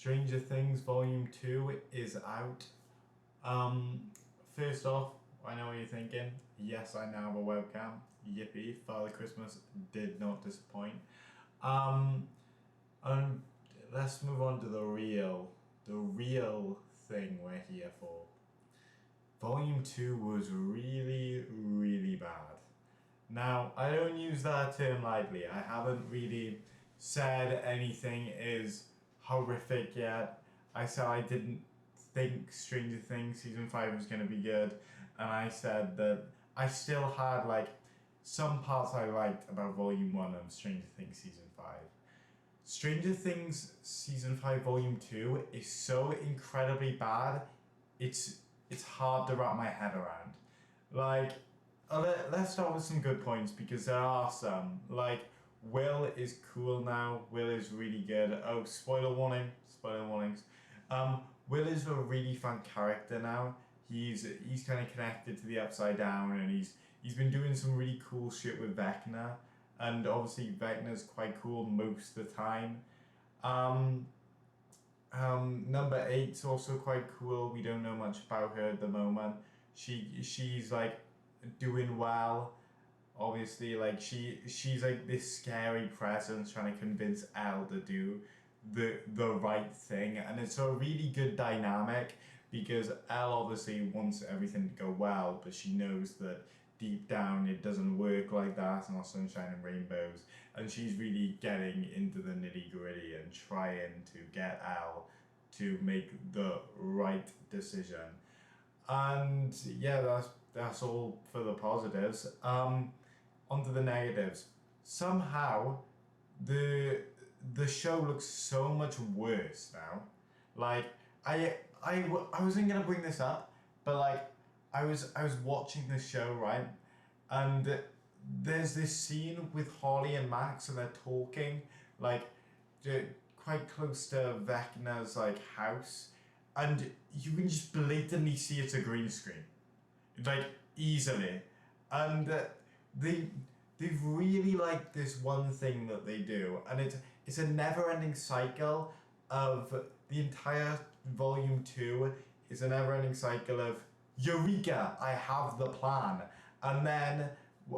Stranger Things Volume 2 is out. First off, I know what you're thinking. Yes, I now have a webcam. Yippee, Father Christmas did not disappoint. And let's move on to the real thing we're here for. Volume 2 was really bad. Now, I don't use that term lightly. I haven't really said anything is horrific yet. I said I didn't think Stranger Things Season 5 was going to be good. And I said that I still had, some parts I liked about Volume 1 of Stranger Things Season 5. Stranger Things Season 5 Volume 2 is so incredibly bad, it's hard to wrap my head around. Let's start with some good points because there are some. Will is cool now. Will is really good. Oh, spoiler warnings. Will is a really fun character now. He's kind of connected to the Upside Down, and he's been doing some really cool shit with Vecna, and obviously Vecna's quite cool most of the time. Number 8's also quite cool. We don't know much about her at the moment. She's doing well. Obviously, she's this scary presence trying to convince Elle to do the right thing, and it's a really good dynamic because Elle obviously wants everything to go well, but she knows that deep down it doesn't work like that. It's not sunshine and rainbows, and she's really getting into the nitty-gritty and trying to get Elle to make the right decision. And yeah, that's all for the positives. Onto the negatives. Somehow the show looks so much worse now. I wasn't gonna bring this up, but I was watching the show, right, and there's this scene with Holly and Max, and they're talking quite close to Vecna's house, and you can just blatantly see it's a green screen, easily, and they've really this one thing that they do, and it's a never-ending cycle of the entire Volume 2 is a never-ending cycle of Eureka! I have the plan, and then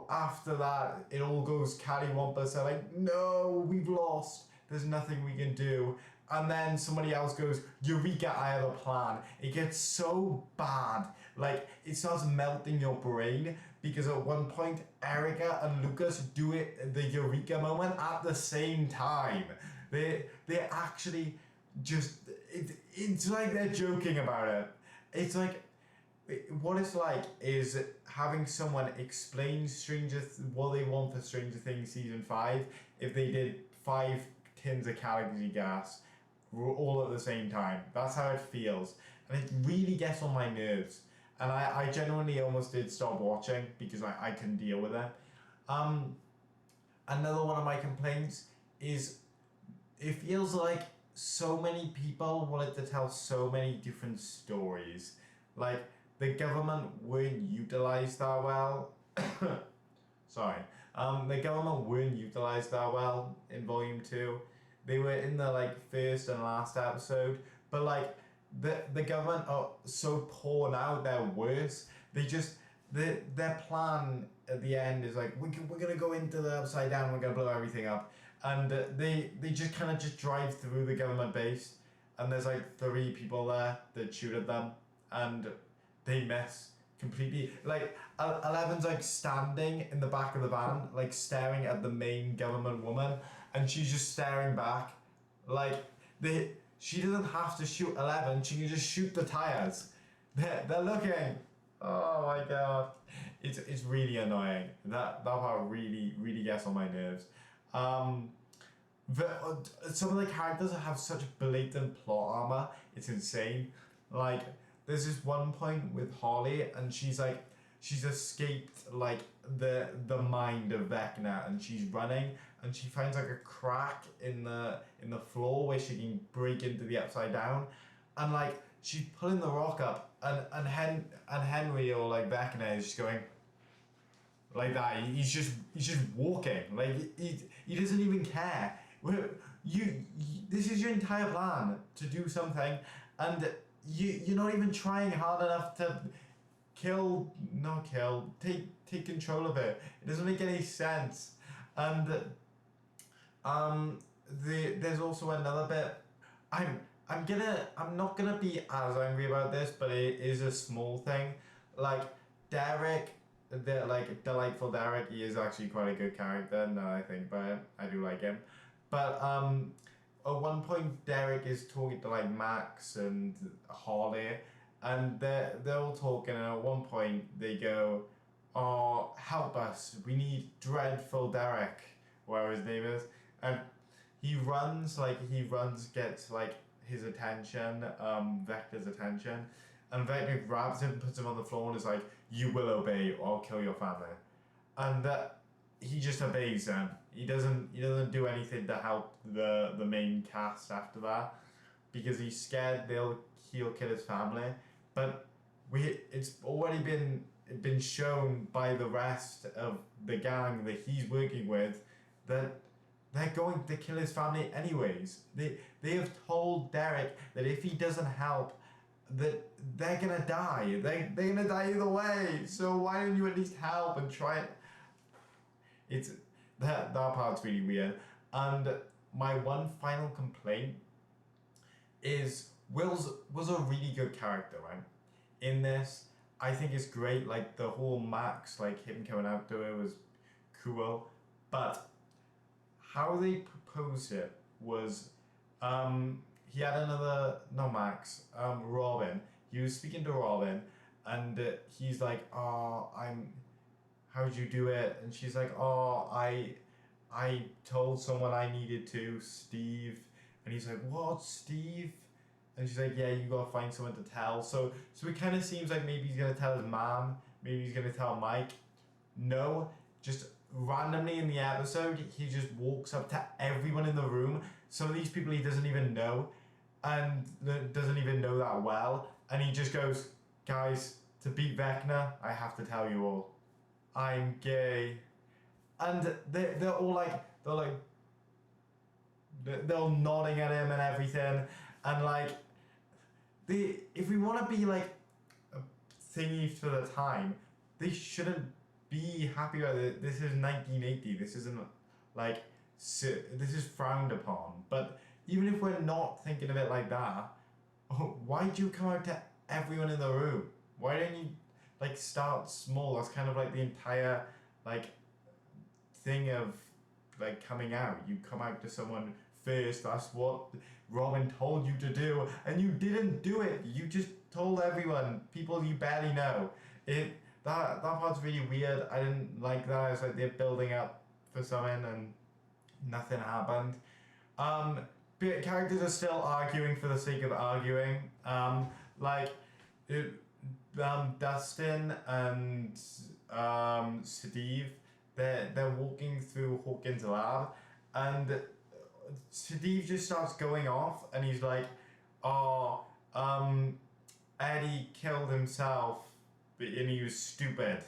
after that it all goes cattywampus. They're no, we've lost. There's nothing we can do. And then somebody else goes, Eureka, I have a plan. It gets so bad. It starts melting your brain because at one point, Erica and Lucas do the Eureka moment at the same time. They actually just, it's like they're joking about it. It's what it's is having someone explain what they want for Stranger Things Season 5 if they did 5 tins of calorie gas all at the same time. That's how it feels, and it really gets on my nerves, and I genuinely almost did stop watching because I couldn't deal with it. Another one of my complaints is it feels like so many people wanted to tell so many different stories. The government weren't utilized that well. Sorry. The government weren't utilized that well in Volume 2. They were in the first and last episode, but the government are so poor now, they're worse. They just their plan at the end is we're gonna go into the Upside Down, we're gonna blow everything up, and they just kind of just drive through the government base, and there's 3 people there that shoot at them, and they miss completely. Eleven's standing in the back of the van, staring at the main government woman, and she's just staring back. She doesn't have to shoot 11, she can just shoot the tires. They're looking. Oh my god. It's really annoying. That part really gets on my nerves. Some of the characters have such blatant plot armor, it's insane. There's this one point with Holly, and she's escaped the mind of Vecna, and she's running, and she finds a crack in the floor where she can break into the Upside Down, and she's pulling the rock up, and Henry or Vecna is just going like that. He's just walking. He doesn't even care. this is your entire plan to do something, and you're not even trying hard enough to not kill, take control of it. It doesn't make any sense. And there's also another bit. I'm I'm not gonna be as angry about this, but it is a small thing. Like Derek, delightful Derek, he is actually quite a good character. Now I think about it, I do like him. But at one point Derek is talking to like Max and Holly, and they're all talking, and at one point they go, "Oh, help us! We need dreadful Derek," whatever his name is, and he runs, gets like his attention, Vector's attention, and Vector grabs him, puts him on the floor, and is like, "You will obey, or I'll kill your family," and that he just obeys them. He doesn't do anything to help the main cast after that, because he's scared he'll kill his family. But it's already been shown by the rest of the gang that he's working with that they're going to kill his family anyways. They have told Derek that if he doesn't help, that they're gonna die. They're gonna die either way. So why don't you at least help and try it? It's that part's really weird. And my one final complaint is Will's was a really good character, right? In this, I think it's great. Like the whole Max, like him coming out to it was cool, but how they proposed it was, he had another no Max, Robin. He was speaking to Robin, and he's like, "Oh, how'd you do it?" And she's like, "Oh, I told someone I needed to, Steve." And he's like, "What, Steve?" And she's like, "Yeah, you gotta find someone to tell." So it kind of seems like maybe he's gonna tell his mom, maybe he's gonna tell Mike. No, just randomly in the episode, he just walks up to everyone in the room. Some of these people he doesn't even know, and doesn't even know that well, and he just goes, "Guys, to beat Vecna, I have to tell you all, I'm gay." And they're all they're all nodding at him and everything, and like if we want to be like a thingy for the time, they shouldn't be happy about it. This is 1980. This isn't like this is frowned upon. But even if we're not thinking of it like that, why do you come out to everyone in the room? Why don't you like start small? That's kind of like the entire like thing of like coming out. You come out to someone first. That's what Robin told you to do, and you didn't do it. You just told everyone, people you barely know. That part's really weird. I didn't like that. It's like they're building up for something and nothing happened. But characters are still arguing for the sake of arguing. Like it, Dustin and Steve, they're walking through Hawkins' lab, and Steve just starts going off, and he's like, "Oh, Eddie killed himself, and he was stupid."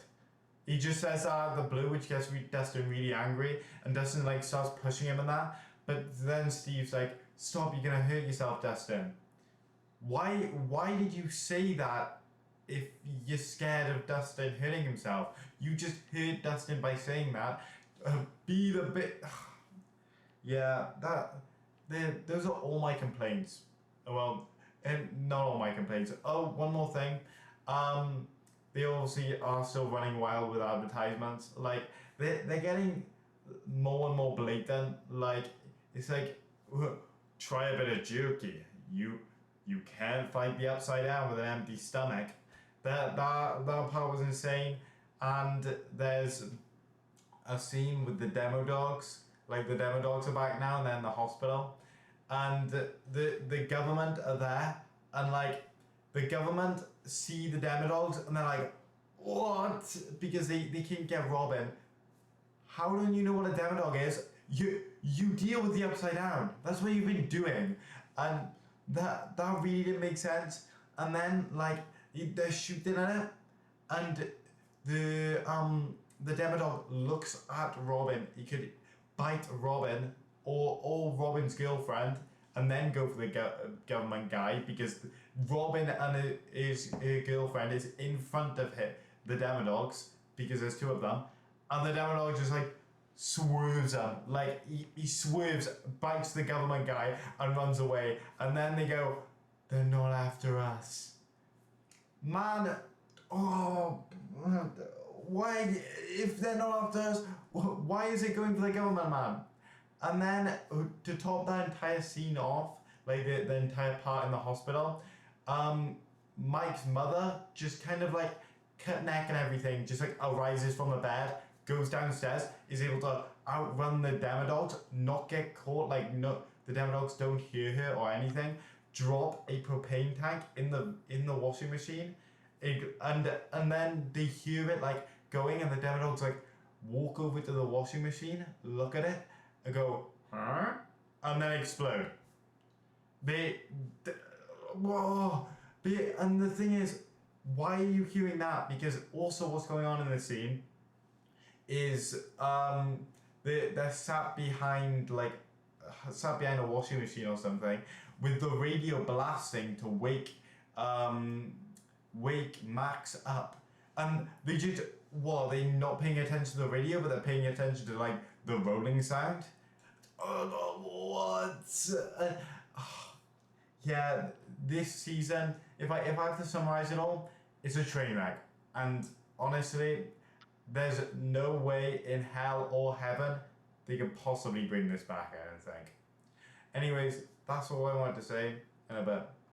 He just says that out of the blue, which gets Dustin really angry, and Dustin like starts pushing him and that. But then Steve's like, "Stop! You're gonna hurt yourself, Dustin." Why did you say that if you're scared of Dustin hurting himself? You just hurt Dustin by saying that. Be the bit. Yeah, those are all my complaints. Well, and not all my complaints. Oh, one more thing. They obviously are still running wild with advertisements. Like they're getting more and more blatant. Like it's like, try a bit of jerky. You can't fight the upside down with an empty stomach. That part was insane. And there's a scene with the demo dogs. Like the demo dogs are back now, and they're in the hospital, and the government are there, and like the government see the demo dogs, and they're like, "What?" Because they can't get Robin. How don't you know what a demo dog is? You deal with the upside down. That's what you've been doing, and that really didn't make sense. And then like they're shooting at it, and the demo dog looks at Robin. He could bite Robin, or Robin's girlfriend, and then go for the government guy because Robin and her girlfriend is in front of the Demodogs because there's two of them, and the Demodog just like swerves him, like he swerves, bites the government guy, and runs away, and then they go, they're not after us. Man, oh, why, if they're not after us, why is it going for the government, man? And then to top that entire scene off, like the entire part in the hospital, Mike's mother just kind of like cut neck and everything, just like arises from the bed, goes downstairs, is able to outrun the Demodogs, not get caught, like no, the Demodogs don't hear her or anything, drop a propane tank in the washing machine, and then they hear it like going, and the Demodogs like walk over to the washing machine, look at it, and go, huh? And then explode. Whoa. And the thing is, why are you hearing that? Because also what's going on in the scene is they're sat behind a washing machine or something with the radio blasting to wake Max up, and they just they're not paying attention to the radio, but they're paying attention to like the rolling sound. What? Yeah, this season, if I have to summarize it all, it's a train wreck, and honestly, there's no way in hell or heaven they could possibly bring this back, I don't think. Anyways, that's all I wanted to say in a bit.